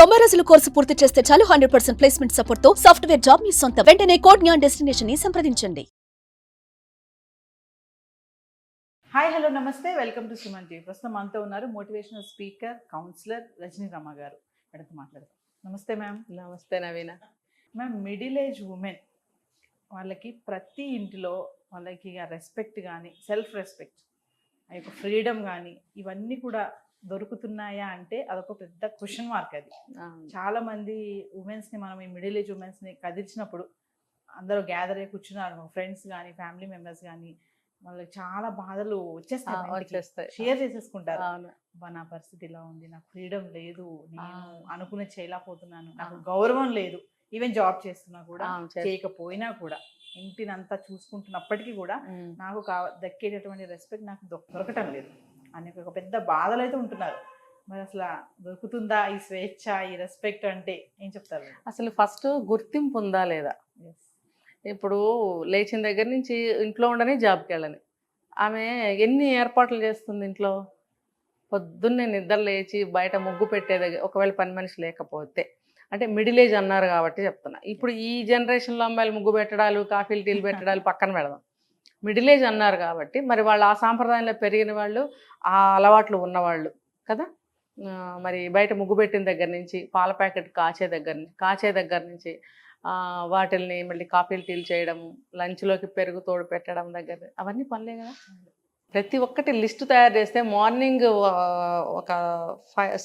90 రోజుల కోర్సు పూర్తి చేస్తే చాలు 100% ప్లేస్మెంట్ సపోర్ట్ తో సాఫ్ట్వేర్ జాబ్ మీ సొంతం. వెంటనే కోడ్ జ్ఞాన్ డెస్టినేషన్ ని సంప్రదించండి. హాయ్ హలో నమస్తే వెల్కమ్ టు సుమన్ టీవీ. ప్రస్తుతం మనతో ఉన్నారు motivational speaker counsellor Rajani Rama garu. మేడంతో మాట్లాడతాం. నమస్తే మ్యామ్. నమస్తే Naveena. Ma'am, middle age women వాళ్ళకి ప్రతి ఇంటిలో వాళ్ళకి రెస్పెక్ట్ కానీ సెల్ఫ్ రెస్పెక్ట్ ఆ యొక్క ఫ్రీడమ్ కానీ ఇవన్నీ కూడా దొరుకుతున్నాయా అంటే అదొక పెద్ద క్వశ్చన్ మార్క్. అది చాలా మంది ఉమెన్స్ని మనం ఈ మిడిల్ ఏజ్ ఉమెన్స్ని కదిలిచినప్పుడు అందరూ గ్యాదర్ అయ్యి కూర్చున్నారు, ఫ్రెండ్స్ కానీ ఫ్యామిలీ మెంబర్స్ కానీ, వాళ్ళకి చాలా బాధలు వచ్చేస్తాయి, షేర్ చేసేసుకుంటారు. నా పరిస్థితి ఇలా ఉంది, నాకు ఫ్రీడమ్ లేదు, నేను అనుకునే చేయలేకపోతున్నాను, నాకు గౌరవం లేదు, ఈవెన్ జాబ్ చేస్తున్నా కూడా చేయకపోయినా కూడా ఇంటినంతా చూసుకుంటున్నప్పటికీ కూడా నాకు దక్కేటటువంటి రెస్పెక్ట్ నాకు దొరకటం లేదు అనే ఒక పెద్ద బాధలు అయితే ఉంటున్నారు. మరి అసలు దొరుకుతుందా ఈ స్వేచ్ఛ, ఈ రెస్పెక్ట్ అంటే ఏం చెప్తారు? అసలు ఫస్ట్ గుర్తింపు ఉందా లేదా? ఇప్పుడు లేచిన దగ్గర నుంచి ఇంట్లో ఉండని జాబ్కి వెళ్ళని ఆమె ఎన్ని ఏర్పాట్లు చేస్తుంది ఇంట్లో. పొద్దున్నే నిద్ర లేచి బయట ముగ్గు పెట్టే దగ్గర, ఒకవేళ పని మనిషి లేకపోతే, అంటే మిడిల్ ఏజ్ అన్నారు కాబట్టి చెప్తున్నా. ఇప్పుడు ఈ జనరేషన్లో అమ్మాయిలు ముగ్గు పెట్టడాలు, కాఫీలు టీలు పెట్టడాలు పక్కన పెడదాం. మిడిల్ ఏజ్ అన్నారు కాబట్టి మరి వాళ్ళు ఆ సాంప్రదాయంలో పెరిగిన వాళ్ళు, ఆ అలవాట్లు ఉన్నవాళ్ళు కదా. మరి బయట ముగ్గు పెట్టిన దగ్గర నుంచి, పాల ప్యాకెట్ కాచే దగ్గర నుంచి వాటిల్ని మళ్ళీ కాఫీలు టీలు చేయడం, లంచ్లోకి పెరుగు తోడు పెట్టడం దగ్గర, అవన్నీ పనులే కదా. ప్రతి ఒక్కటి లిస్టు తయారు చేస్తే మార్నింగ్ ఒక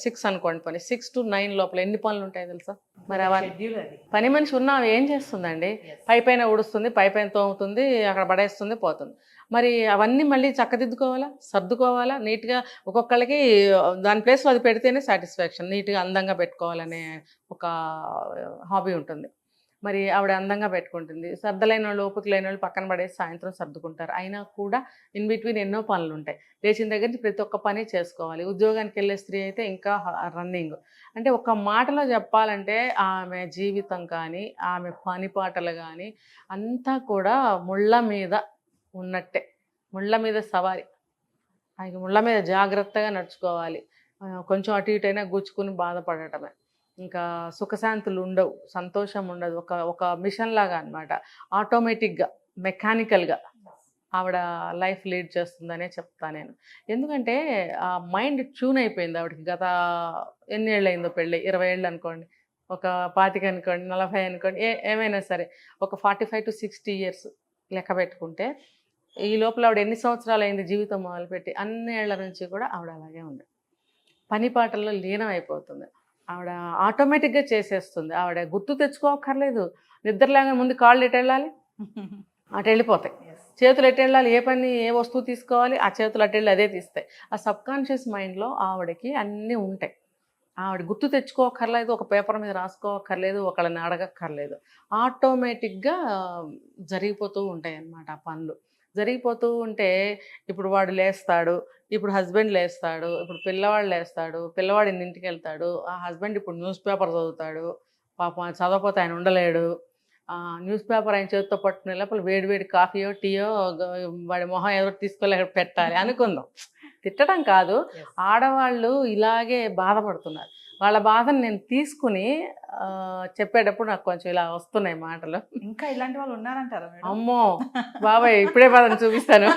6 అనుకోండి, పని 6 to 9 లోపల ఎన్ని పనులు ఉంటాయి తెలుసా? మరి అవన్నీ పని మనిషి ఉన్నా ఏం చేస్తుందండి? పైపైన ఊడుస్తుంది, పైపైన తోముతుంది, అక్కడ పడేస్తుంది, పోతుంది. మరి అవన్నీ మళ్ళీ చక్కదిద్దుకోవాలా, సర్దుకోవాలా నీట్గా. ఒక్కొక్కళ్ళకి దాని ప్లేస్లో అది పెడితేనే సాటిస్ఫాక్షన్. నీట్గా అందంగా పెట్టుకోవాలనే ఒక హాబీ ఉంటుంది. మరి ఆవిడ అందంగా పెట్టుకుంటుంది. సర్దలైన వాళ్ళు, ఓపిక లేని వాళ్ళు పక్కన పడేసి సాయంత్రం సర్దుకుంటారు. అయినా కూడా ఇన్ బిట్వీన్ ఎన్నో పనులు ఉంటాయి. లేచిన దగ్గర నుంచి ప్రతి ఒక్క పని చేసుకోవాలి. ఉద్యోగానికి వెళ్ళే స్త్రీ అయితే ఇంకా రన్నింగ్. అంటే ఒక మాటలో చెప్పాలంటే ఆమె జీవితం కానీ, ఆమె పని పాటలు కానీ అంతా కూడా ముళ్ళ మీద ఉన్నట్టే. ముళ్ళ మీద సవారి. ఆయన ముళ్ళ మీద జాగ్రత్తగా నడుచుకోవాలి. కొంచెం అటు ఇటు అయినా గుచ్చుకుని బాధపడటమే. ఇంకా సుఖశాంతులు ఉండవు, సంతోషం ఉండదు. ఒక మిషన్ లాగా అనమాట. ఆటోమేటిక్గా, మెకానికల్గా ఆవిడ లైఫ్ లీడ్ చేస్తుందనే చెప్తాను నేను. ఎందుకంటే ఆ మైండ్ ట్యూన్ అయిపోయింది ఆవిడకి. గత ఎన్ని ఏళ్ళు అయిందో పెళ్ళి? 20 ఏళ్ళు అనుకోండి, ఒక 25 అనుకోండి, 40 అనుకోండి, ఏమైనా సరే ఒక 45 to 60 years లెక్క పెట్టుకుంటే ఈ లోపల ఆవిడ ఎన్ని సంవత్సరాలు అయింది జీవితం మొదలుపెట్టి? అన్ని ఏళ్ల నుంచి కూడా ఆవిడ అలాగే ఉంది. పని పాటల్లో లీనం అయిపోతుంది. ఆవిడ ఆటోమేటిక్గా చేసేస్తుంది. ఆవిడ గుర్తు తెచ్చుకోక్కర్లేదు. నిద్రలాగా ముందు కాళ్ళు ఎటు వెళ్ళాలి, అటు వెళ్ళిపోతాయి. చేతులు ఎటు వెళ్ళాలి, ఏ పని ఏ వస్తువు తీసుకోవాలి, ఆ చేతులు అటు వెళ్ళి అదే తీస్తాయి. ఆ సబ్కాన్షియస్ మైండ్లో ఆవిడకి అన్నీ ఉంటాయి. ఆవిడ గుర్తు తెచ్చుకోక్కర్లేదు, ఒక పేపర్ మీద రాసుకోక్కర్లేదు, ఒకళ్ళని అడగక్కర్లేదు. ఆటోమేటిక్గా జరిగిపోతూ ఉంటాయి అన్నమాట ఆ పనులు. జరిగిపోతూ ఉంటే ఇప్పుడు వాడు లేస్తాడు, ఇప్పుడు హస్బెండ్ లేస్తాడు, ఇప్పుడు పిల్లవాడు లేస్తాడు, పిల్లవాడు ఇంటికి వెళ్తాడు, ఆ హస్బెండ్ ఇప్పుడు న్యూస్ పేపర్ చదువుతాడు. పాపం చదవకపోతే ఆయన ఉండలేడు. న్యూస్ పేపర్ ఆయన చేతితో పట్టుకునే లోపల వేడివేడి కాఫీయో టీయో వాడి మొహం ఏదో తీసుకోలేక పెట్టాలి అనుకుందాం. తిట్టడం కాదు, ఆడవాళ్ళు ఇలాగే బాధపడుతున్నారు. వాళ్ళ బాధను నేను తీసుకుని చెప్పేటప్పుడు నాకు కొంచెం ఇలా వస్తున్నాయి మాటలు. ఇంకా ఇలాంటి వాళ్ళు ఉన్నారంటారా? అమ్మో బాబాయ్, ఇప్పుడే బాధను చూపిస్తాను.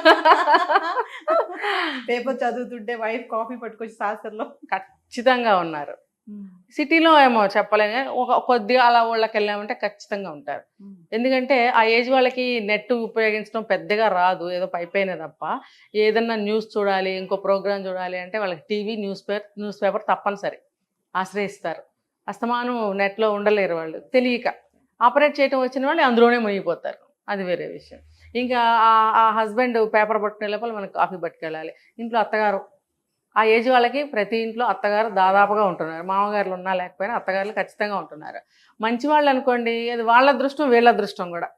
పేపర్ చదువుతుంటే వైఫ్ కాఫీ పట్టుకొచ్చి సాసర్లో ఖచ్చితంగా ఉన్నారు. సిటీలో ఏమో చెప్పలేను, కొద్దిగా అలా ఊళ్ళకి వెళ్ళామంటే ఖచ్చితంగా ఉంటారు. ఎందుకంటే ఆ ఏజ్ వాళ్ళకి నెట్ ఉపయోగించడం పెద్దగా రాదు, ఏదో పైపైన తప్ప. ఏదన్నా న్యూస్ చూడాలి, ఇంకో ప్రోగ్రామ్ చూడాలి అంటే వాళ్ళకి టీవీ, న్యూస్ పేపర్ తప్పనిసరి ఆశ్రయిస్తారు. అస్తమానం నెట్లో ఉండలేరు వాళ్ళు. తెలియక ఆపరేట్ చేయడం వచ్చిన వాళ్ళు అందులోనే మునిగిపోతారు, అది వేరే విషయం. ఇంకా ఆ హస్బెండ్ పేపర్ పట్టుకునే లోపల మనకు కాఫీ పట్టుకెళ్ళాలి. ఇంట్లో అత్తగారు, ఆ ఏజ్ వాళ్ళకి ప్రతి ఇంట్లో అత్తగారు దాదాపుగా ఉంటున్నారు. మామగారులు ఉన్నా లేకపోయినా అత్తగారులు ఖచ్చితంగా ఉంటున్నారు. మంచి వాళ్ళు అనుకోండి, అది వాళ్ళ అదృష్టం వీళ్ళ అదృష్టం కూడా,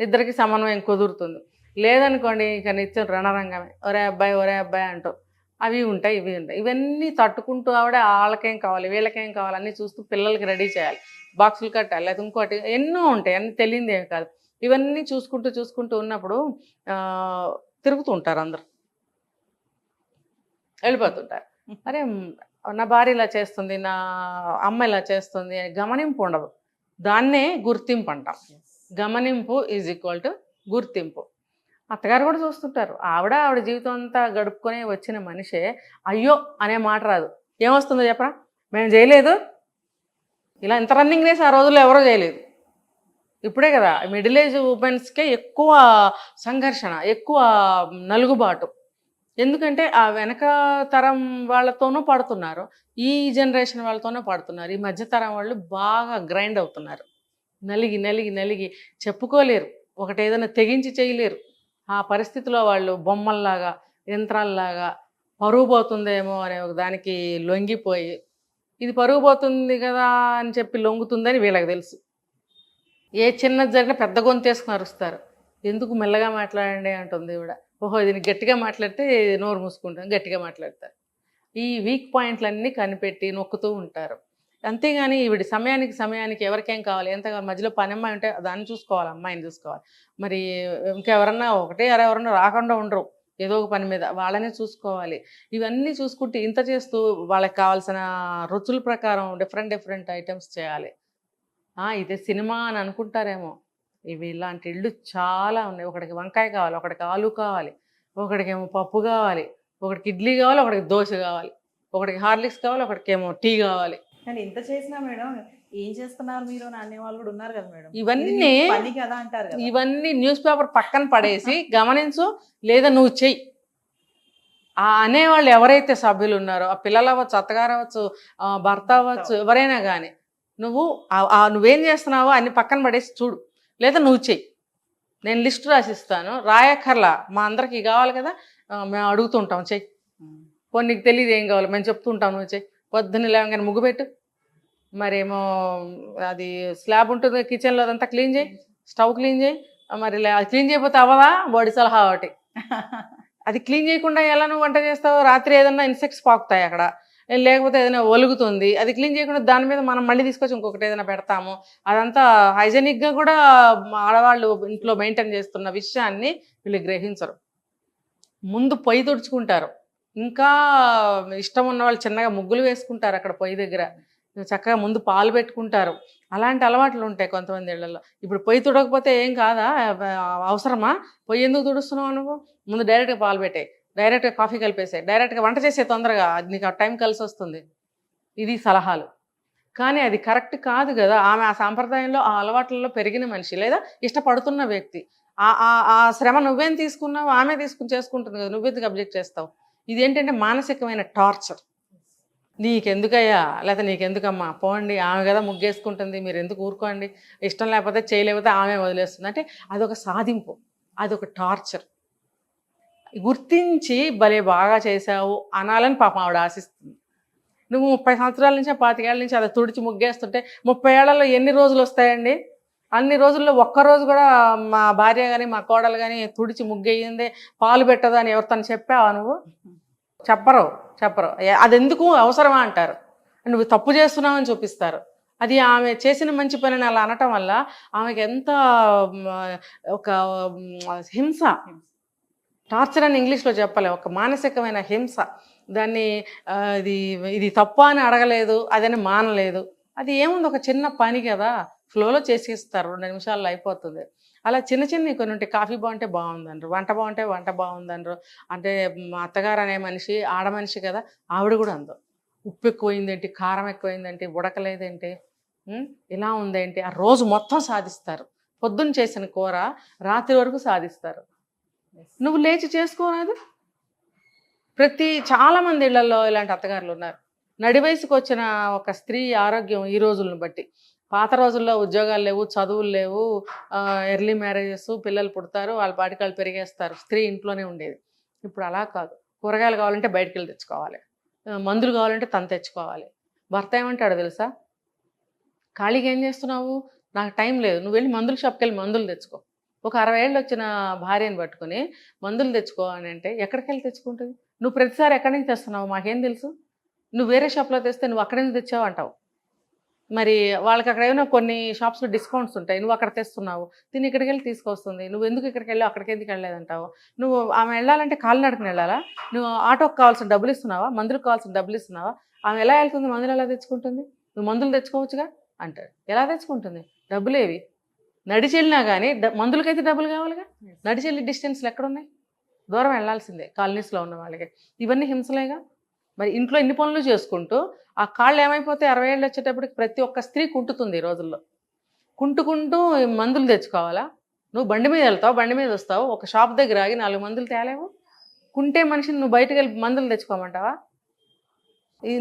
ఇద్దరికి సమన్వయం కుదురుతుంది. లేదనుకోండి ఇక నిత్యం రణరంగమే, ఒరే అబ్బాయి అంటూ అవి ఉంటాయి, ఇవి ఉంటాయి. ఇవన్నీ తట్టుకుంటూ ఆవిడ వాళ్ళకేం కావాలి, వీళ్ళకేం కావాలి అన్నీ చూస్తూ పిల్లలకి రెడీ చేయాలి, బాక్సులు కట్టాలి, లేదా ఇంకోటి ఎన్నో ఉంటాయి, అన్నీ తెలియదు ఏమి కాదు. ఇవన్నీ చూసుకుంటూ ఉన్నప్పుడు తిరుగుతూ ఉంటారు, అందరు వెళ్ళిపోతుంటారు. అరే నా భార్య ఇలా చేస్తుంది, నా అమ్మ ఇలా చేస్తుంది అని గమనింపు ఉండదు. దాన్నే గుర్తింపు అంటాం. గమనింపు ఈజ్ ఈక్వల్ టు గుర్తింపు. అత్తగారు కూడా చూస్తుంటారు. ఆవిడ జీవితం అంతా గడుపుకొని వచ్చిన మనిషే అయ్యో అనే మాట రాదు. ఏమొస్తుందో చెప్పరా, మేము చేయలేదు, ఇలా ఇంత రన్నింగ్ రేస్ ఆ రోజుల్లో ఎవరో చేయలేదు. ఇప్పుడే కదా మిడిల్ ఏజ్ ఉమెన్స్కే ఎక్కువ సంఘర్షణ, ఎక్కువ నలుగుబాటు. ఎందుకంటే ఆ వెనక తరం వాళ్ళతోనూ పడుతున్నారు, ఈ జనరేషన్ వాళ్ళతోనూ పడుతున్నారు. ఈ మధ్యతరం వాళ్ళు బాగా గ్రైండ్ అవుతున్నారు. నలిగి నలిగి నలిగి చెప్పుకోలేరు, ఒకటి ఏదైనా తెగించి చేయలేరు. ఆ పరిస్థితిలో వాళ్ళు బొమ్మల్లాగా, యంత్రాల్లాగా పరుగు పోతుందేమో అనే ఒక దానికి లొంగిపోయి, ఇది పరుగు పోతుంది కదా అని చెప్పి లొంగుతుందని వీళ్ళకి తెలుసు. ఏ చిన్నది జరిగినా పెద్ద గొంతేసుకుని అరుస్తారు. ఎందుకు మెల్లగా మాట్లాడండి అంటుంది ఈవిడ. ఓహో ఇది గట్టిగా మాట్లాడితే నోరు మూసుకుంటాం, గట్టిగా మాట్లాడతారు. ఈ వీక్ పాయింట్లన్నీ కనిపెట్టి నొక్కుతూ ఉంటారు. అంతేగాని ఈవిడ సమయానికి ఎవరికేం కావాలి, ఎంత మధ్యలో పని అమ్మాయి ఉంటే దాన్ని చూసుకోవాలి, అమ్మాయిని చూసుకోవాలి. మరి ఇంకెవరన్నా ఎవరన్నా రాకుండా ఉండరు ఏదో ఒక పని మీద, వాళ్ళనే చూసుకోవాలి. ఇవన్నీ చూసుకుంటే ఇంత చేస్తూ వాళ్ళకి కావాల్సిన రుచుల ప్రకారం డిఫరెంట్ ఐటమ్స్ చేయాలి. ఇదే సినిమా అని అనుకుంటారేమో, ఇవి ఇలాంటి ఇళ్ళు చాలా ఉన్నాయి. ఒకడికి వంకాయ కావాలి, ఒకడికి ఆలు కావాలి, ఒకడికేమో పప్పు కావాలి, ఒకడికి ఇడ్లీ కావాలి, ఒకడికి దోశ కావాలి, ఒకడికి హార్లిక్స్ కావాలి, ఒకడికేమో టీ కావాలి. కానీ ఇంత చేసినా మేడం ఏం చేస్తున్నారు మీరు అని అనేవాళ్ళు కూడా ఉన్నారు కదా మేడం. ఇవన్నీ పని కదా అంటారు కదా. ఇవన్నీ న్యూస్ పేపర్ పక్కన పడేసి గమనించు, లేదా నువ్వు చెయ్యి. ఆ అనేవాళ్ళు ఎవరైతే సభ్యులు ఉన్నారో, ఆ పిల్లలు అవ్వచ్చు, అత్తగారు అవ్వచ్చు, భర్త అవ్వచ్చు, ఎవరైనా కానీ నువ్వేం చేస్తున్నావో అన్ని పక్కన పడేసి చూడు, లేదా నువ్వు చెయ్యి. నేను లిస్ట్ రాసిస్తాను, రాయక్కర్లా, మా అందరికి కావాలి కదా, మేము అడుగుతుంటాం, చెయ్యి. కొన్ని నీకు తెలియదు ఏం కావాలి, మేము చెప్తుంటాం, నువ్వు చెయ్యి. పొద్దున్న లేవగానే ముగ్గు పెట్టు, మరేమో అది స్లాబ్ ఉంటుంది కిచెన్లో, అదంతా క్లీన్ చేయి, స్టవ్ క్లీన్ చేయి. మరి క్లీన్ చేయకపోతే అవ్వదా, బాడీ సలహా ఒకటి. అది క్లీన్ చేయకుండా ఎలా నువ్వు వంట చేస్తావు? రాత్రి ఏదన్నా ఇన్సెక్ట్స్ పాకుతాయి అక్కడ, లేకపోతే ఏదైనా ఒలుగుతుంది, అది క్లీన్ చేయకుండా దాని మీద మనం మళ్ళీ తీసుకొచ్చి ఇంకొకటి ఏదైనా పెడతాము. అదంతా హైజెనిక్గా కూడా ఆడవాళ్ళు ఇంట్లో మెయింటైన్ చేస్తున్న విషయాన్ని వీళ్ళు గ్రహించరు. ముందు పొయ్యి తుడుచుకుంటారు, ఇంకా ఇష్టం ఉన్న వాళ్ళు చిన్నగా ముగ్గులు వేసుకుంటారు అక్కడ పొయ్యి దగ్గర, చక్కగా ముందు పాలు పెట్టుకుంటారు. అలాంటి అలవాట్లు ఉంటాయి కొంతమంది ఇళ్లలో. ఇప్పుడు పొయ్యి తుడకపోతే ఏం కాదా, అవసరమా, పొయ్యి ఎందుకు తుడుస్తున్నావు నువ్వు? ముందు డైరెక్ట్గా పాలు పెట్టాయి, డైరెక్ట్గా కాఫీ కలిపేసాయి, డైరెక్ట్గా వంట చేసే తొందరగా, అది నీకు ఆ టైం కలిసి వస్తుంది. ఇది సలహాలు. కానీ అది కరెక్ట్ కాదు కదా. ఆమె ఆ సాంప్రదాయంలో, ఆ అలవాట్లలో పెరిగిన మనిషి, లేదా ఇష్టపడుతున్న వ్యక్తి. ఆ శ్రమ నువ్వేం తీసుకున్నావు, ఆమె చేసుకుంటుంది కదా, నువ్వెందుకు అబ్జెక్ట్ చేస్తావు? ఇదేంటంటే మానసికమైన టార్చర్. నీకెందుకయ్యా, లేకపోతే నీకెందుకమ్మా, పోండి, ఆమె కదా ముగ్గేసుకుంటుంది, మీరు ఎందుకు ఊరుకోండి, ఇష్టం లేకపోతే చేయలేకపోతే ఆమె వదిలేస్తుంది. అంటే అదొక సాధింపు, అదొక టార్చర్. గుర్తించి భలే బాగా చేసావు అనాలని పాపం ఆవిడ ఆశిస్తుంది. నువ్వు 30 సంవత్సరాల నుంచి 25 ఏళ్ళ నుంచి అది తుడిచి ముగ్గేస్తుంటే 30 ఏళ్లలో ఎన్ని రోజులు వస్తాయండి? అన్ని రోజుల్లో ఒక్కరోజు కూడా మా భార్య కానీ మా కోడలు కానీ తుడిచి ముగ్గేయిందే, పాలు పెట్టదు అని ఎవరితో చెప్పావా నువ్వు? చెప్పరు. అది ఎందుకు అవసరమా అంటారు, నువ్వు తప్పు చేస్తున్నావు అని చూపిస్తారు. అది ఆమె చేసిన మంచి పనిని అలా అనటం వల్ల ఆమెకి ఎంత ఒక హింస, టార్చర్ అని ఇంగ్లీష్లో చెప్పలే, ఒక మానసికమైన హింస. దాన్ని ఇది తప్పు అని అడగలేదు, అదని మానలేదు. అది ఏముంది, ఒక చిన్న పని కదా, ఫ్లోలో చేసేస్తారు, 2 నిమిషాల్లో అయిపోతుంది. అలా చిన్న కొన్ని ఉంటాయి. కాఫీ బాగుంటే బాగుందనరు, వంట బాగుంటే వంట బాగుందనరు. అంటే అత్తగారు అనే మనిషి ఆడ మనిషి కదా, ఆవిడ కూడా అందో, ఉప్పు ఎక్కువైందేంటి, కారం ఎక్కువైందేంటి, ఉడకలేదేంటి, ఇలా ఉందేంటి, ఆ రోజు మొత్తం సాధిస్తారు. పొద్దున్న చేసిన కూర రాత్రి వరకు సాధిస్తారు. నువ్వు లేచి చేసుకోరాదు. చాలామంది ఇళ్లలో ఇలాంటి అత్తగారులు ఉన్నారు. నడి వయసుకు వచ్చిన ఒక స్త్రీ ఆరోగ్యం ఈ రోజులను బట్టి, పాత రోజుల్లో ఉద్యోగాలు లేవు, చదువులు లేవు, ఎర్లీ మ్యారేజెస్, పిల్లలు పుడతారు, వాళ్ళ పాటికి వాళ్ళు పెరిగేస్తారు, స్త్రీ ఇంట్లోనే ఉండేది. ఇప్పుడు అలా కాదు. కూరగాయలు కావాలంటే బయటికి వెళ్ళి తెచ్చుకోవాలి, మందులు కావాలంటే తను తెచ్చుకోవాలి. భర్త ఏమంటాడు తెలుసా, ఖాళీగా ఏం చేస్తున్నావు, నాకు టైం లేదు, నువ్వు వెళ్ళి మందుల షాప్కి వెళ్ళి మందులు తెచ్చుకో. ఒక 60 ఏళ్ళు వచ్చిన భార్యను పట్టుకుని మందులు తెచ్చుకో అని అంటే ఎక్కడికి వెళ్ళి తెచ్చుకుంటుంది? నువ్వు ప్రతిసారి ఎక్కడి నుంచి తెస్తున్నావు మాకేం తెలుసు, నువ్వు వేరే షాప్లో తెస్తే నువ్వు అక్కడి నుంచి తెచ్చావు అంటావు. మరి వాళ్ళకి అక్కడ ఏమైనా కొన్ని షాప్స్లో డిస్కౌంట్స్ ఉంటాయి, నువ్వు అక్కడ తెస్తున్నావు, తిని ఇక్కడికి వెళ్ళి తీసుకొస్తుంది, నువ్వు ఎందుకు ఇక్కడికి వెళ్ళావు అక్కడికి ఎందుకు వెళ్ళలేదంటావు. నువ్వు ఆమె వెళ్ళాలంటే కాలినడకని వెళ్ళాలా, నువ్వు ఆటోకి కావాల్సిన డబ్బులు ఇస్తున్నావా, మందులకు కావాల్సిన డబ్బులు ఇస్తున్నావా, ఆమె ఎలా వెళ్తుంది, మందులు ఎలా తెచ్చుకుంటుంది? నువ్వు మందులు తెచ్చుకోవచ్చుగా అంటాడు. ఎలా తెచ్చుకుంటుంది? డబ్బులేవి? నడిచి వెళ్ళినా కానీ మందులకైతే డబ్బులు కావాలిగా. నడిచి వెళ్ళి డిస్టెన్స్లు ఎక్కడున్నాయి? దూరం వెళ్ళాల్సిందే కాలనీస్లో ఉన్న వాళ్ళకి. ఇవన్నీ హింసలేగా. మరి ఇంట్లో ఇన్ని పనులు చేసుకుంటూ ఆ కాళ్ళు ఏమైపోతే 60 ఏళ్ళు వచ్చేటప్పటికి ప్రతి ఒక్క స్త్రీ కుంటుతుంది ఈ రోజుల్లో. కుంటుకుంటూ మందులు తెచ్చుకోవాలా? నువ్వు బండి మీద వెళ్తావు, బండి మీద వస్తావు, ఒక షాప్ దగ్గర ఆగి 4 మందులు తేలేవు. కుంటే మనిషిని నువ్వు బయటకు వెళ్ళి మందులు తెచ్చుకోమంటావా?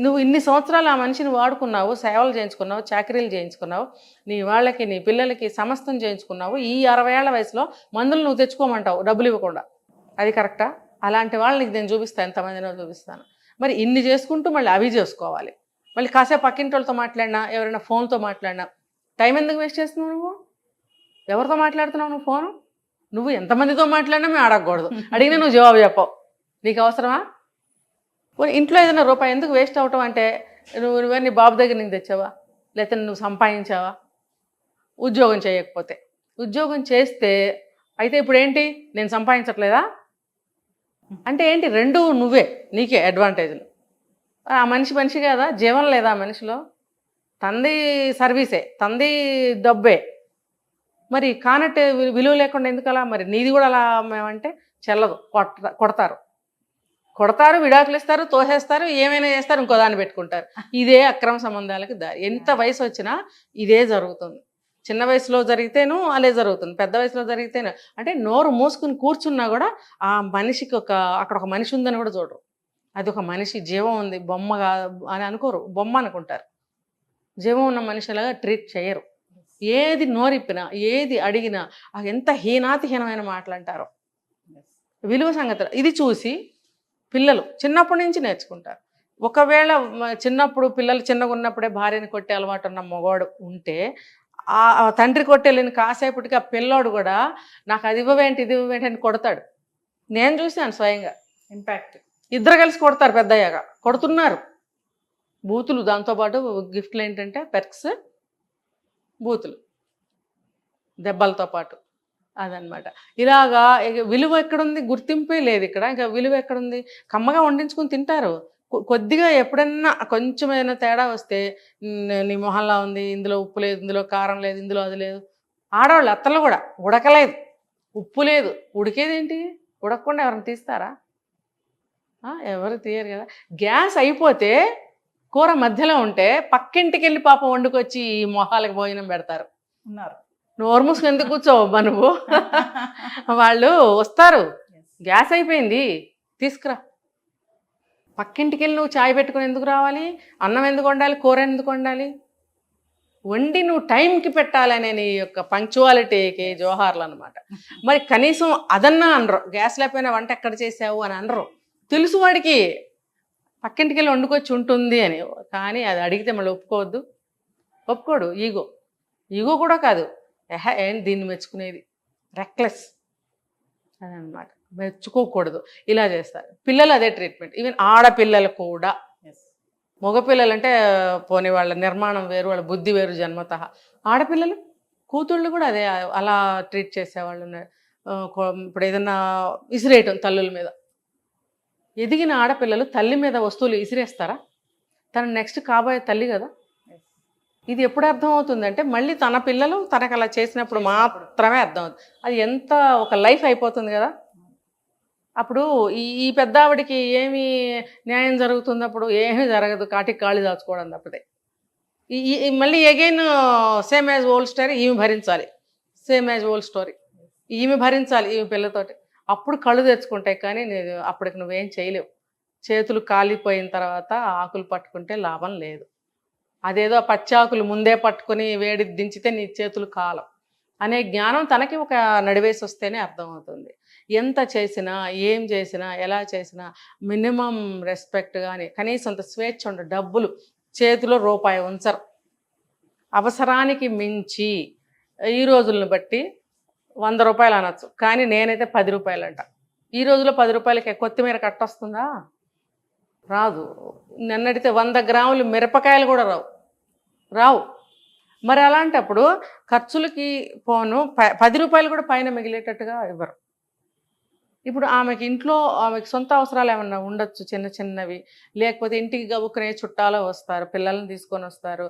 నువ్వు ఇన్ని సంవత్సరాలు ఆ మనిషిని వాడుకున్నావు, సేవలు చేయించుకున్నావు, చాకరీలు చేయించుకున్నావు, నీ వాళ్ళకి నీ పిల్లలకి సమస్తం చేయించుకున్నావు. ఈ 60 ఏళ్ల వయసులో మందులు నువ్వు తెచ్చుకోమంటావు డబ్బులు ఇవ్వకుండా. అది కరెక్టా? అలాంటి వాళ్ళని నేను చూపిస్తాను, ఎంతమందినో చూపిస్తాను. మరి ఇన్ని చేసుకుంటూ మళ్ళీ అవి చేసుకోవాలి. మళ్ళీ కాసేపు పక్కింటి వాళ్ళతో మాట్లాడినా, ఎవరైనా ఫోన్తో మాట్లాడినా టైం ఎందుకు వేస్ట్ చేస్తున్నావు? నువ్వు ఎవరితో మాట్లాడుతున్నావు? నువ్వు ఫోను నువ్వు ఎంతమందితో మాట్లాడినా మేము అడగకూడదు. అడిగినా నువ్వు జవాబు చెప్పవు. నీకు అవసరమా? ఇంట్లో ఏదైనా రూపాయి ఎందుకు వేస్ట్ అవటం అంటే నువ్వే నీ బాబు దగ్గర నుంచి తెచ్చావా, లేకపోతే నువ్వు సంపాదించావా? ఉద్యోగం చేయకపోతే. ఉద్యోగం చేస్తే అయితే ఇప్పుడు ఏంటి, నేను సంపాదించట్లేదా అంటే ఏంటి? రెండు నువ్వే, నీకే అడ్వాంటేజ్లు. ఆ మనిషి కదా, జీవం లేదా ఆ మనిషిలో? తంది సర్వీసే, తంది డబ్బే. మరి కానట్టే విలువ లేకుండా ఎందుకు అలా? మరి నీది కూడా అలా మేమంటే చెల్లదు. కొడతారు, విడాకులు ఇస్తారు, తోసేస్తారు, ఏమైనా చేస్తారు, ఇంకో దాన్ని పెట్టుకుంటారు. ఇదే అక్రమ సంబంధాలకు దారి. ఎంత వయసు వచ్చినా ఇదే జరుగుతుంది. చిన్న వయసులో జరిగితేనూ అదే జరుగుతుంది, పెద్ద వయసులో జరిగితేనే. అంటే నోరు మూసుకుని కూర్చున్నా కూడా ఆ మనిషికి అక్కడ ఒక మనిషి ఉందని కూడా చూడరు. అది ఒక మనిషి, జీవం ఉంది, బొమ్మగా అని అనుకోరు, బొమ్మ అనుకుంటారు. జీవం ఉన్న మనిషిలాగా ట్రీట్ చేయరు. ఏది నోరిప్పినా, ఏది అడిగినా ఎంత హీనాతిహీనమైన మాటలు అంటారో. విలువ సంగతులు ఇది చూసి పిల్లలు చిన్నప్పటి నుంచి నేర్చుకుంటారు. ఒకవేళ చిన్నప్పుడు పిల్లలు చిన్నగా ఉన్నప్పుడే భార్యని కొట్టే అలవాటు ఉన్న మగవాడు ఉంటే ఆ తండ్రి కొట్టేళ్ళని కాసేపటికి ఆ పిల్లోడు కూడా నాకు అది ఇవ్వవేంటి, ఇది ఇవ్వవేంటి అని కొడతాడు. నేను చూశాను స్వయంగా. ఇంపాక్ట్ ఇద్దరు కలిసి కొడతారు, పెద్దయ్యాక కొడుతున్నారు. బూతులు, దాంతోపాటు గిఫ్ట్లు ఏంటంటే పెర్క్స్, బూతులు, దెబ్బలతో పాటు. అదనమాట. ఇలాగా విలువ ఎక్కడుంది? గుర్తింపే లేదు ఇక్కడ. ఇంకా విలువ ఎక్కడుంది? కమ్మగా వండించుకుని తింటారు. కొద్దిగా ఎప్పుడన్నా కొంచెం ఏదైనా తేడా వస్తే నీ మొహంలా ఉంది, ఇందులో ఉప్పు లేదు, ఇందులో కారం లేదు, ఇందులో అది లేదు. ఆడవాళ్ళు అత్తలు కూడా ఉడకలేదు, ఉప్పు లేదు. ఉడికేదేంటి? ఉడకకుండా ఎవరైనా తీస్తారా? ఎవరు తీయరు కదా. గ్యాస్ అయిపోతే కూర మధ్యలో ఉంటే పక్కింటికి వెళ్ళి పాపం వండుకొచ్చి ఈ మొహాలకు భోజనం పెడతారు. ఉన్నారు. నోరు మూసుకుని ఎందుకు కూర్చోవబ్బా నువ్వు? వాళ్ళు వస్తారు, గ్యాస్ అయిపోయింది తీసుకురా. పక్కింటికి వెళ్ళి నువ్వు చాయ్ పెట్టుకుని ఎందుకు రావాలి? అన్నం ఎందుకు వండాలి? కూర ఎందుకు వండాలి? వండి నువ్వు టైంకి పెట్టాలనే నీ యొక్క పంక్చువాలిటీకి జోహార్లు అనమాట. మరి కనీసం అదన్నా అనరు. గ్యాస్ లేకపోయినా వంట ఎక్కడ చేసావు అని అనరు. తెలుసు వాడికి పక్కింటికి వెళ్ళి వండుకొచ్చి ఉంటుంది అని. కానీ అది అడిగితే మళ్ళీ ఒప్పుకోడు. ఈగో కూడా కాదు, ఏంటి దీన్ని మెచ్చుకునేది, రెక్లెస్ అదనమాట. మెచ్చుకోకూడదు, ఇలా చేస్తారు. పిల్లలు అదే ట్రీట్మెంట్. ఈవెన్ ఆడపిల్లలు కూడా. మగపిల్లలు అంటే పోనీ వాళ్ళ నిర్మాణం వేరు, వాళ్ళ బుద్ధి వేరు జన్మత. ఆడపిల్లలు కూతుళ్ళు కూడా అదే అలా ట్రీట్ చేసేవాళ్ళు ఉన్నారు. ఇప్పుడు ఏదన్నా విసిరేయటం తల్లుల మీద. ఎదిగిన ఆడపిల్లలు తల్లి మీద వస్తువులు విసిరేస్తారా? తన నెక్స్ట్ కాబోయే తల్లి కదా. ఇది ఎప్పుడు అర్థం అవుతుందంటే మళ్ళీ తన పిల్లలు తనకు అలా చేసినప్పుడు మాత్రమే అర్థం అవుతుంది. అది ఎంత ఒక లైఫ్ అయిపోతుంది కదా. అప్పుడు ఈ పెద్ద ఆవిడికి ఏమి న్యాయం జరుగుతుంది? అప్పుడు ఏమీ జరగదు, కాటికి కాళ్ళు దాచుకోవడం తప్పితే. మళ్ళీ again same as old story, ఈమె భరించాలి. సేమ్ యాజ్ ఓల్డ్ స్టోరీ, ఈమె భరించాలి ఈమె పిల్లతోటి. అప్పుడు కళ్ళు తెచ్చుకుంటాయి. కానీ అప్పటికి నువ్వేం చేయలేవు. చేతులు కాలిపోయిన తర్వాత ఆకులు పట్టుకుంటే లాభం లేదు. అదేదో పచ్చాకులు ముందే పట్టుకుని వేడి దించితే నీ చేతులు కాలం అనే జ్ఞానం తనకి ఒక నడివేసి వస్తేనే అర్థమవుతుంది. ఎంత చేసినా, ఏం చేసినా, ఎలా చేసినా మినిమం రెస్పెక్ట్ కానీ కనీసం అంత స్వేచ్ఛ ఉండదు. డబ్బులు చేతిలో రూపాయి ఉంచరు. అవసరానికి మించి ఈ రోజులను బట్టి 100 రూపాయలు అనొచ్చు, కానీ నేనైతే 10 రూపాయలు అంట. ఈ రోజులో 10 రూపాయలకి కొత్తిమీర కట్టొస్తుందా? రాదు. నన్నడితే 100 గ్రాములు మిరపకాయలు కూడా రావు. మరి అలాంటప్పుడు ఖర్చులకి పోను 10 రూపాయలు కూడా పైన మిగిలేటట్టుగా ఇవ్వరు. ఇప్పుడు ఆమెకి ఇంట్లో ఆమెకి సొంత అవసరాలు ఏమన్నా ఉండొచ్చు చిన్న చిన్నవి, లేకపోతే ఇంటికి గబుక్కునే చుట్టాలు వస్తారు, పిల్లల్ని తీసుకొని వస్తారు.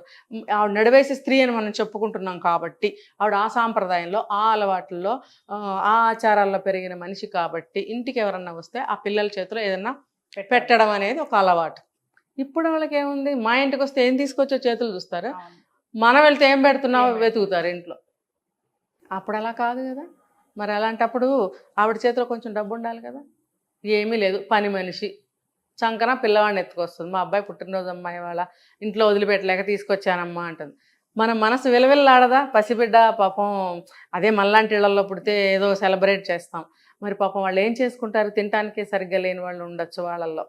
ఆవిడ నడివేసి స్త్రీ అని మనం చెప్పుకుంటున్నాం కాబట్టి, ఆవిడ ఆ సాంప్రదాయంలో, ఆ అలవాట్లలో, ఆ ఆచారాల్లో పెరిగిన మనిషి కాబట్టి, ఇంటికి ఎవరన్నా వస్తే ఆ పిల్లల చేతిలో ఏదన్నా పెట్టడం అనేది ఒక అలవాటు. ఇప్పుడు వాళ్ళకి ఏముంది, మా ఇంటికి వస్తే ఏం తీసుకొచ్చో చేతులు చూస్తారు, అవును. మనం వెళ్తే ఏం పెడుతున్నావో ఏం వెతుకుతారు ఇంట్లో. అప్పుడు అలా కాదు కదా. మరి అలాంటప్పుడు ఆవిడ చేతిలో కొంచెం డబ్బు ఉండాలి కదా. ఏమీ లేదు, పని మనిషి చంకన పిల్లవాడిని ఎత్తుకొస్తుంది. మా అబ్బాయి పుట్టినరోజు అమ్మాయి వాళ్ళ ఇంట్లో వదిలిపెట్టలేక తీసుకొచ్చానమ్మా అంటుంది. మన మనసు విలవిల్లాడదా, పసిబిడ్డ పాపం, అదే మనలాంటి ఇళ్లలో పుడితే ఏదో సెలబ్రేట్ చేస్తాం. మరి పాపం వాళ్ళు ఏం చేసుకుంటారు, తినటానికే సరిగ్గా లేని వాళ్ళు ఉండొచ్చు వాళ్ళల్లో.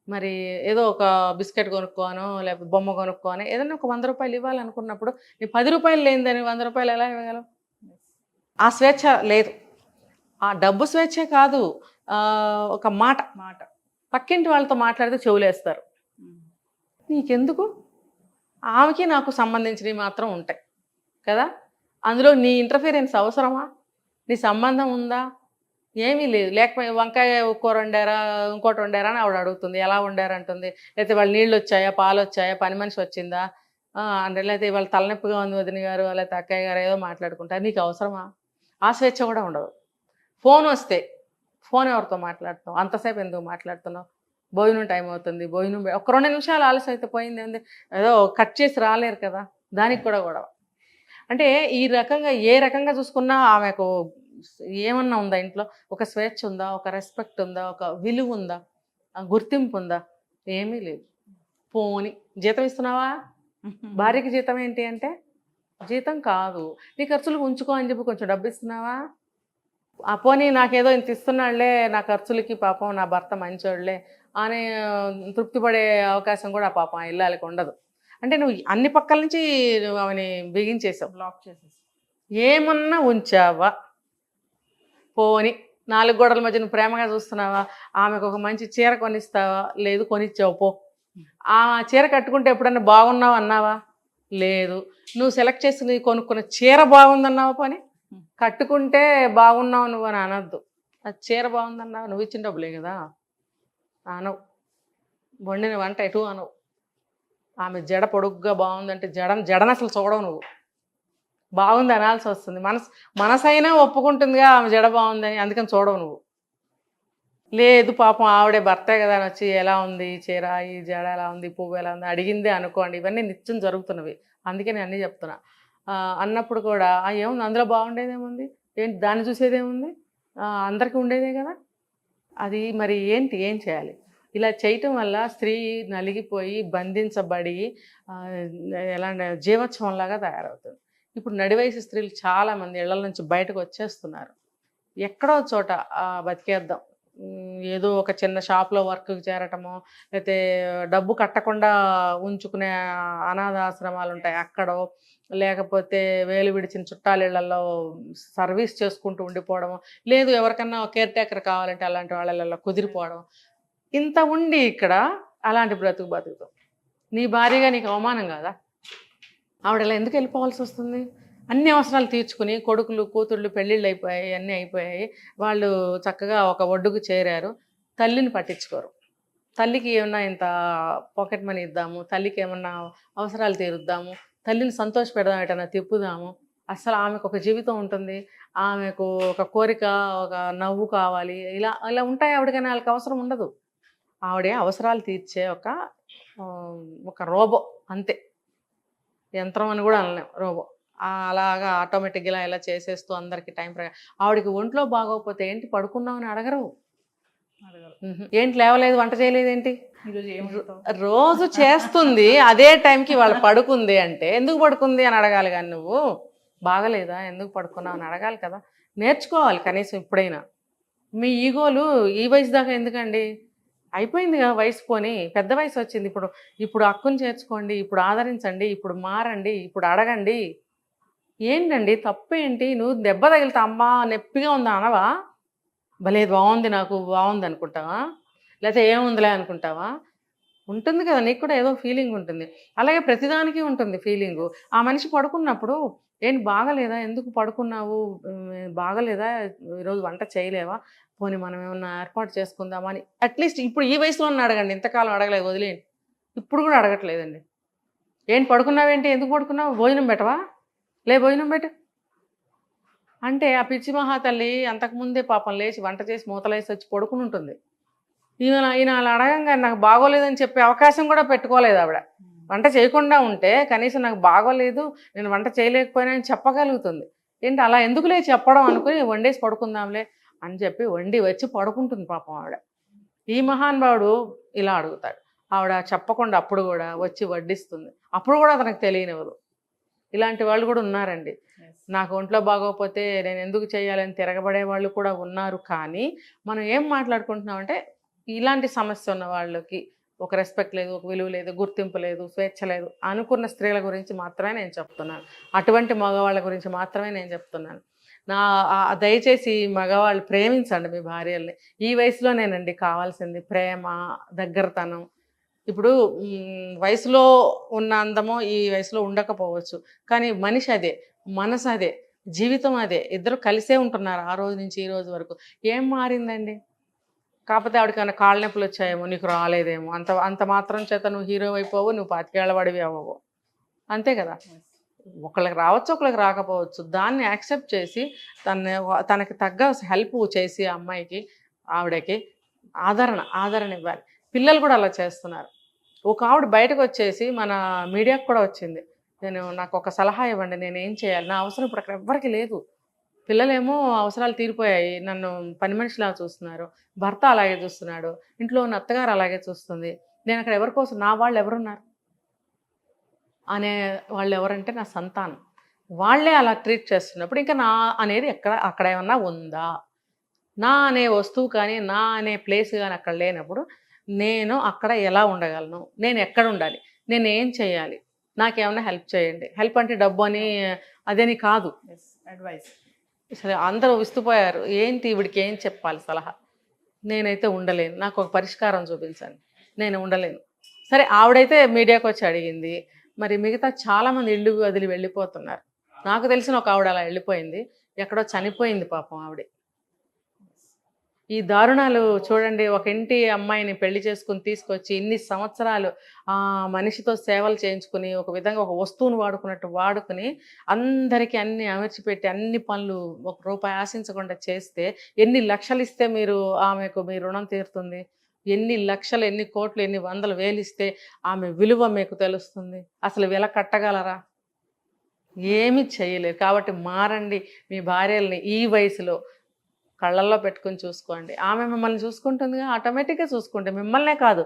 మరి ఏదో ఒక బిస్కెట్ కొనుక్కోనో లేకపోతే బొమ్మ కొనుక్కోనో ఏదైనా ఒక 100 రూపాయలు ఇవ్వాలనుకున్నప్పుడు నీ 10 రూపాయలు లేనిదని 100 రూపాయలు ఎలా ఇవ్వగలవు? ఆ స్వేచ్ఛ లేదు. ఆ డబ్బు స్వేచ్ఛే కాదు, ఒక మాట, మాట. పక్కింటి వాళ్ళతో మాట్లాడితే చెవులేస్తారు. నీకెందుకు, ఆమెకి నాకు సంబంధించినవి మాత్రం ఉంటాయి కదా. అందులో నీ ఇంటర్ఫీరెన్స్ అవసరమా, నీ సంబంధం ఉందా? ఏమీ లేదు. లేకపోతే వంకాయ కూర వండారా, ఇంకోటి వండారా అని ఆవిడ అడుగుతుంది, ఎలా వండారంటుంది. లేకపోతే వాళ్ళు నీళ్ళు వచ్చాయా, పాలు వచ్చాయా, పని మనిషి వచ్చిందా, అంటే లేకపోతే వాళ్ళ తలనొప్పిగా ఉంది వదిన గారు, లేకపోతే అక్కయ్య గారు ఏదో మాట్లాడుకుంటారు. నీకు అవసరమా? ఆ స్వేచ్ఛ కూడా ఉండదు. ఫోన్ వస్తే ఫోన్ ఎవరితో మాట్లాడుతావు, అంతసేపు ఎందుకు మాట్లాడుతున్నావు, భోజనం టైం అవుతుంది, భోజనం ఒక 2 నిమిషాలు ఆలస్యం అయితే పోయింది ఏంది, ఏదో కట్ చేసి రాలేరు కదా, దానికి కూడా గొడవ. అంటే ఈ రకంగా ఏ రకంగా చూసుకున్నా ఆమెకు ఏమన్నా ఉందా ఇంట్లో, ఒక స్వేచ్ఛ ఉందా, ఒక రెస్పెక్ట్ ఉందా, ఒక విలువ ఉందా, గుర్తింపు ఉందా? ఏమీ లేదు. పోని జీతం ఇస్తున్నావా, భార్యకి జీతం ఏంటి అంటే జీతం కాదు, నీ ఖర్చులకు ఉంచుకో అని చెప్పి కొంచెం డబ్బు ఇస్తున్నావా? ఆ పోనీ నాకేదో ఇంత ఇస్తున్నాడులే నా ఖర్చులకి, పాపం నా భర్త మంచోడులే అని తృప్తి పడే అవకాశం కూడా పాపం ఆ ఇల్లాలకి ఉండదు. అంటే నువ్వు అన్ని పక్కల నుంచి నువ్వు ఆమెని బిగించేసావు, బ్లాక్ చేసేసి. ఏమన్నా ఉంచావా? పోని 4 గోడల మధ్య నువ్వు ప్రేమగా చూస్తున్నావా? ఆమెకు ఒక మంచి చీర కొనిస్తావా? లేదు, కొనిచ్చావు పో. ఆ చీర కట్టుకుంటే ఎప్పుడన్నా బాగున్నావు అన్నావా? లేదు. నువ్వు సెలెక్ట్ చేసి కొనుక్కున్న చీర బాగుందన్నావా? పోనీ కట్టుకుంటే బాగున్నావు నువ్వు అని అనద్దు. అది చీర బాగుందన్నావు, నువ్వు ఇచ్చిన డబ్బులే కదా అనవు. వండిన వంట ఎటు అనవు. ఆమె జడ పొడుగ్గా బాగుందంటే జడను అసలు చూడవు నువ్వు, బాగుంది అనాల్సి వస్తుంది. మనసైనా ఒప్పుకుంటుందిగా ఆమె జడ బాగుందని, అందుకని చూడవు నువ్వు. లేదు పాపం ఆవిడే భర్తే కదా అని వచ్చి ఎలా ఉంది చీర, ఈ జడ ఎలా ఉంది, పువ్వు ఎలా ఉంది అడిగిందే అనుకోండి. ఇవన్నీ నిత్యం జరుగుతున్నవి, అందుకే నేను అన్నీ చెప్తున్నా. అన్నప్పుడు కూడా ఏముంది అందులో బాగుండేదేముంది, ఏంటి దాన్ని చూసేదేముంది, అందరికీ ఉండేదే కదా. అది మరి ఏంటి, ఏం చేయాలి? ఇలా చేయటం వల్ల స్త్రీ నలిగిపోయి బంధించబడి ఎలా జీవోత్సవంలాగా తయారవుతుంది. ఇప్పుడు నడివయసు స్త్రీలు చాలామంది ఇళ్ల నుంచి బయటకు వచ్చేస్తున్నారు. ఎక్కడో చోట బతికేద్దాం, ఏదో ఒక చిన్న షాప్లో వర్క్కి చేరటమో, లేకపోతే డబ్బు కట్టకుండా ఉంచుకునే అనాథ ఆశ్రమాలు ఉంటాయి అక్కడో, లేకపోతే వేలు విడిచిన చుట్టాలిళ్లలో సర్వీస్ చేసుకుంటూ ఉండిపోవడము, లేదు ఎవరికన్నా కేర్ టేకర్ కావాలంటే అలాంటి వాళ్ళ కుదిరిపోవడం. ఇంత ఉండి ఇక్కడ అలాంటి బతుకుతాం. నీ భార్యగా నీకు అవమానం కాదా? ఆవిడలా ఎందుకు వెళ్ళిపోవాల్సి వస్తుంది? అన్ని అవసరాలు తీర్చుకుని కొడుకులు కూతుళ్ళు పెళ్ళిళ్ళు అయిపోయాయి, అన్నీ అయిపోయాయి, వాళ్ళు చక్కగా ఒక ఒడ్డుకు చేరారు. తల్లిని పట్టించుకోరు. తల్లికి ఏమన్నా ఇంత పాకెట్ మనీ ఇద్దాము, తల్లికి ఏమన్నా అవసరాలు తీరుద్దాము, తల్లిని సంతోష పెడదాం, ఎటన్నా తిప్పుదాము. అసలు ఆమెకు ఒక జీవితం ఉంటుంది, ఆమెకు ఒక కోరిక, ఒక నవ్వు కావాలి, ఇలా ఇలా ఉంటాయి ఆవిడకని వాళ్ళకి అవసరం ఉండదు. ఆవిడే అవసరాలు తీర్చే ఒక రోబో అంతే, యంత్రం అని కూడా అనలేం, రోబో. అలాగా ఆటోమేటిక్గా ఇలా చేసేస్తూ అందరికీ టైం ఆవిడకి ఒంట్లో బాగోకపోతే ఏంటి పడుకున్నామని అడగరు. ఏంటి లేవలేదు, వంట చేయలేదేంటి, రోజు చేస్తుంది అదే టైంకి వాళ్ళు పడుకుంది అంటే ఎందుకు పడుకుంది అని అడగాలి. కానీ నువ్వు బాగలేదా ఎందుకు పడుకున్నావు అని అడగాలి కదా. నేర్చుకోవాలి కనీసం ఇప్పుడైనా. మీ ఈగోలు ఈ వయసు దాకా ఎందుకండి, అయిపోయిందిగా వయసు, పోని పెద్ద వయసు వచ్చింది. ఇప్పుడు హక్కును చేర్చుకోండి, ఇప్పుడు ఆదరించండి, ఇప్పుడు మారండి, ఇప్పుడు అడగండి. ఏంటండి తప్పేంటి? నువ్వు దెబ్బ తగిలితే అమ్మా నొప్పిగా ఉందా అనవా? భలే బాగుంది, నాకు బాగుంది అనుకుంటావా? లేకపోతే ఏముందిలే అనుకుంటావా? ఉంటుంది కదా, నీకు కూడా ఏదో ఫీలింగ్ ఉంటుంది. అలాగే ప్రతిదానికి ఉంటుంది ఫీలింగు. ఆ మనిషి పడుకున్నప్పుడు ఏంటి బాగలేదా, ఎందుకు పడుకున్నావు, బాగలేదా, ఈరోజు వంట చేయలేవా, పోనీ మనం ఏమన్నా ఏర్పాటు చేసుకుందామని అట్లీస్ట్ ఇప్పుడు ఈ వయసులో అడగండి, ఇంతకాలం అడగలేదు, వదిలేయండి. ఇప్పుడు కూడా అడగట్లేదండి. ఏంటి పడుకున్నావేంటి, ఎందుకు పడుకున్నావు, భోజనం పెట్టవా, లే భోజనం పెట్టు అంటే ఆ పిచ్చి మహాతల్లి అంతకుముందే పాపం లేచి వంట చేసి మూతలేసి వచ్చి పడుకుని ఉంటుంది. ఈయన అలా అడగంగా నాకు బాగోలేదని చెప్పే అవకాశం కూడా పెట్టుకోలేదు ఆవిడ. వంట చేయకుండా ఉంటే కనీసం నాకు బాగోలేదు, నేను వంట చేయలేకపోయినా అని చెప్పగలుగుతుంది. ఏంటి అలా ఎందుకులే చెప్పడం అనుకుని వండేసి పడుకుందాంలే అని చెప్పి వండి వచ్చి పడుకుంటుంది పాపం ఆవిడ. ఈ మహానుభావుడు ఇలా అడుగుతాడు, ఆవిడ చెప్పకుండా అప్పుడు కూడా వచ్చి వడ్డిస్తుంది, అప్పుడు కూడా అతనికి తెలియనివ్వదు. ఇలాంటి వాళ్ళు కూడా ఉన్నారండి. నాకు ఒంట్లో బాగోకపోతే నేను ఎందుకు చేయాలని తిరగబడే వాళ్ళు కూడా ఉన్నారు. కానీ మనం ఏం మాట్లాడుకుంటున్నామంటే ఇలాంటి సమస్య ఉన్న వాళ్ళకి ఒక రెస్పెక్ట్ లేదు, ఒక విలువ లేదు, గుర్తింపు లేదు, స్వేచ్ఛ లేదు అనుకున్న స్త్రీల గురించి మాత్రమే నేను చెప్తున్నాను. అటువంటి మగవాళ్ళ గురించి మాత్రమే నేను చెప్తున్నాను. దయచేసి మగవాళ్ళు ప్రేమించండి మీ భార్యల్ని. ఈ వయసులోనేనండి కావాల్సింది ప్రేమ, దగ్గరతనం. ఇప్పుడు వయసులో ఉన్న అందమో ఈ వయసులో ఉండకపోవచ్చు, కానీ మనిషి అదే, మనసు అదే, జీవితం అదే. ఇద్దరు కలిసే ఉంటున్నారు ఆ రోజు నుంచి ఈ రోజు వరకు. ఏం మారిందండి? కాకపోతే ఆవిడకన్నా కాళ్ళ నొప్పులు వచ్చాయేమో, నీకు రాలేదేమో, అంత మాత్రం చేత నువ్వు హీరో అయిపోవు, నువ్వు 25 ఏళ్ల వాడివి అవ్వవు. అంతే కదా. ఒకళ్ళకి రావచ్చు, ఒకళ్ళకి రాకపోవచ్చు. దాన్ని యాక్సెప్ట్ చేసి తనకి తగ్గ హెల్ప్ చేసి ఆ అమ్మాయికి, ఆవిడకి ఆదరణ ఇవ్వాలి. పిల్లలు కూడా అలా చేస్తున్నారు. ఒక ఆవిడ బయటకు వచ్చేసి మన మీడియాకు కూడా వచ్చింది, నాకు ఒక సలహా ఇవ్వండి, నేను ఏం చేయాలి, నా అవసరం ఇప్పుడు అక్కడ ఎవ్వరికి లేదు. పిల్లలేమో అవసరాలు తీరిపోయాయి, నన్ను పని మనిషిలా చూస్తున్నారు, భర్త అలాగే చూస్తున్నాడు, ఇంట్లో ఉన్న అత్తగారు అలాగే చూస్తుంది, నేను అక్కడ ఎవరి కోసం, నా వాళ్ళు ఎవరున్నారు అనే వాళ్ళు ఎవరంటే నా సంతానం. వాళ్ళే అలా ట్రీట్ చేస్తున్నప్పుడు ఇంకా నా అనేది అక్కడ ఏమన్నా ఉందా? నా అనే వస్తువు కానీ, నా అనే ప్లేస్ కానీ అక్కడ లేనప్పుడు నేను అక్కడ ఎలా ఉండగలను, నేను ఎక్కడ ఉండాలి, నేను ఏం చేయాలి, నాకేమన్నా హెల్ప్ చేయండి. హెల్ప్ అంటే డబ్బు అని అదేని కాదు, అడ్వైస్. అసలు అందరూ విస్తుపోయారు, ఏంటి వీడికి ఏం చెప్పాలి సలహా. నేనైతే ఉండలేను, నాకు ఒక పరిష్కారం చూపించండి, నేను ఉండలేను. సరే ఆవిడైతే మీడియాకి వచ్చి అడిగింది, మరి మిగతా చాలామంది ఇల్లు వదిలి వెళ్ళిపోతున్నారు. నాకు తెలిసిన ఒక ఆవిడ అలా వెళ్ళిపోయింది, ఎక్కడో చనిపోయింది పాపం ఆవిడ. ఈ దారుణాలు చూడండి. ఒక ఇంటి అమ్మాయిని పెళ్లి చేసుకుని తీసుకొచ్చి ఇన్ని సంవత్సరాలు ఆ మనిషితో సేవలు చేయించుకుని ఒక విధంగా ఒక వస్తువును వాడుకున్నట్టు వాడుకుని అందరికీ అన్ని అమర్చిపెట్టి అన్ని పనులు ₹1 ఆశించకుండా చేస్తే ఎన్ని లక్షలు ఇస్తే ఆమెకు మీ రుణం తీరుతుంది? ఎన్ని లక్షలు, ఎన్ని కోట్లు, ఎన్ని వందల వేలు ఇస్తే ఆమె విలువ మీకు తెలుస్తుంది? అసలు వెల కట్టగలరా? ఏమీ చేయలేరు. కాబట్టి మారండి. మీ భార్యల్ని ఈ వయసులో కళ్ళల్లో పెట్టుకుని చూసుకోండి. ఆమె మిమ్మల్ని చూసుకుంటుందిగా, ఆటోమేటిక్గా చూసుకుంటే. మిమ్మల్నే కాదు,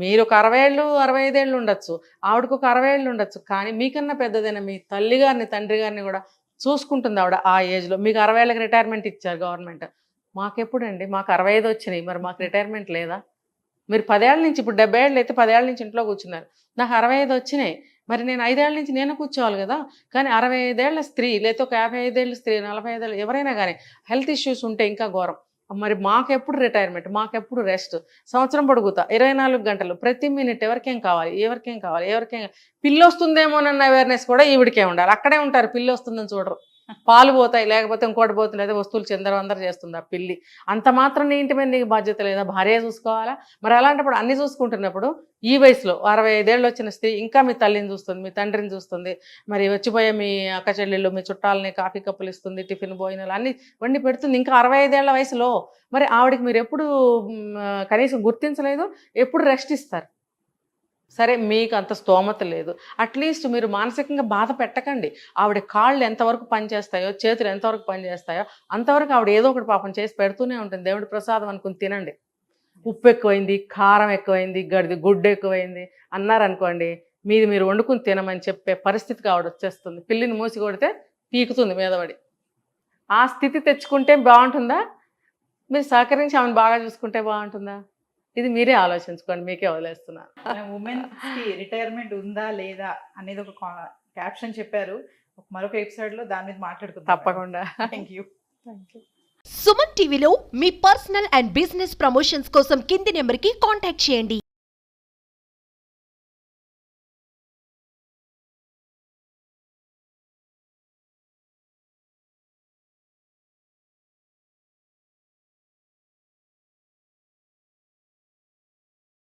మీరు ఒక 60 ఏళ్ళు 65 ఏళ్ళు ఉండొచ్చు, ఆవిడకు ఒక 60 ఏళ్ళు ఉండొచ్చు, కానీ మీకన్నా పెద్దదైన మీ తల్లి గారిని, తండ్రి గారిని కూడా చూసుకుంటుంది ఆవిడ ఆ ఏజ్లో. మీకు 60 ఏళ్ళకి రిటైర్మెంట్ ఇచ్చారు గవర్నమెంట్, మాకెప్పుడండి? మాకు 65 వచ్చినాయి, మరి మాకు రిటైర్మెంట్ లేదా? మీరు 10 ఏళ్ళ నుంచి, ఇప్పుడు 70 ఏళ్ళు అయితే 10 ఏళ్ళ నుంచి ఇంట్లో కూర్చున్నారు, నాకు 65 వచ్చినాయి, మరి నేను 5 ఏళ్ళ నుంచి నేను కూర్చోవాలి కదా. కానీ 65 ఏళ్ల స్త్రీ, లేకపోతే ఒక 55 ఏళ్ళ స్త్రీ, 45 ఏళ్ళు ఎవరైనా కానీ హెల్త్ ఇష్యూస్ ఉంటే ఇంకా ఘోరం. మరి మాకెప్పుడు రిటైర్మెంట్, మాకెప్పుడు రెస్ట్? సంవత్సరం పొడుగుతా 24 గంటలు ప్రతి మినిట్ ఎవరికేం కావాలి, ఎవరికేం పిల్లి వస్తుందేమోనన్న అవేర్నెస్ కూడా ఈవిడికే ఉండాలి. అక్కడే ఉంటారు, పిల్లి వస్తుందని చూడరు. పాలు పోతాయి, లేకపోతే ఇంకోటి పోతుంది, లేదా వస్తువులు చిందరవందర చేస్తుంది ఆ పిల్లి. అంత మాత్రం నీ ఇంటి మీద నీకు బాధ్యత లేదా? భార్య చూసుకోవాలా? మరి అలాంటప్పుడు అన్ని చూసుకుంటున్నప్పుడు ఈ వయసులో 65 ఏళ్ళు వచ్చిన స్త్రీ ఇంకా మీ తల్లిని చూస్తుంది, మీ తండ్రిని చూస్తుంది, మరి వచ్చిపోయే మీ అక్క చెల్లెళ్ళు, మీ చుట్టాలని కాఫీ కప్పులు ఇస్తుంది, టిఫిన్ భోజనాలు అన్ని వండి పెడుతుంది ఇంకా 65 ఏళ్ల వయసులో. మరి ఆవిడకి మీరు ఎప్పుడు కనీసం గుర్తించలేదు, ఎప్పుడు రెస్ట్ ఇస్తారు? సరే మీకు అంత స్తోమత లేదు, అట్లీస్ట్ మీరు మానసికంగా బాధ పెట్టకండి. ఆవిడ కాళ్ళు ఎంతవరకు పనిచేస్తాయో, చేతులు ఎంతవరకు పనిచేస్తాయో అంతవరకు ఆవిడ ఏదో ఒకటి పాపం చేసి పెడుతూనే ఉంటుంది. దేవుడి ప్రసాదం అనుకుని తినండి. ఉప్పు ఎక్కువైంది, కారం ఎక్కువైంది, గుడ్డు ఎక్కువైంది అన్నారనుకోండి, మీరు వండుకుని తినమని చెప్పే పరిస్థితికి ఆవిడ వచ్చేస్తుంది. పిల్లిని మూసి కొడితే పీకుతుంది మీదపడి. ఆ స్థితి తెచ్చుకుంటే బాగుంటుందా? మీరు సహకరించి ఆమెను బాగా చూసుకుంటే బాగుంటుందా? ఇది మీరే ఆలోచించుకోండి, మీకే వదిలేస్తున్నాను. ఉమెన్స్కి రిటైర్మెంట్ ఉందా లేదా అనేది ఒక క్యాప్షన్ చెప్పారు. మరొక ఎపిసోడ్లో దాని మీద మాట్లాడుకుందాం. తప్పకుండా. Thank you. సుమన్ టీవీలో మీ పర్సనల్ అండ్ బిజినెస్ ప్రమోషన్స్ కోసం కింది నెంబర్కి కాంటాక్ట్ చేయండి.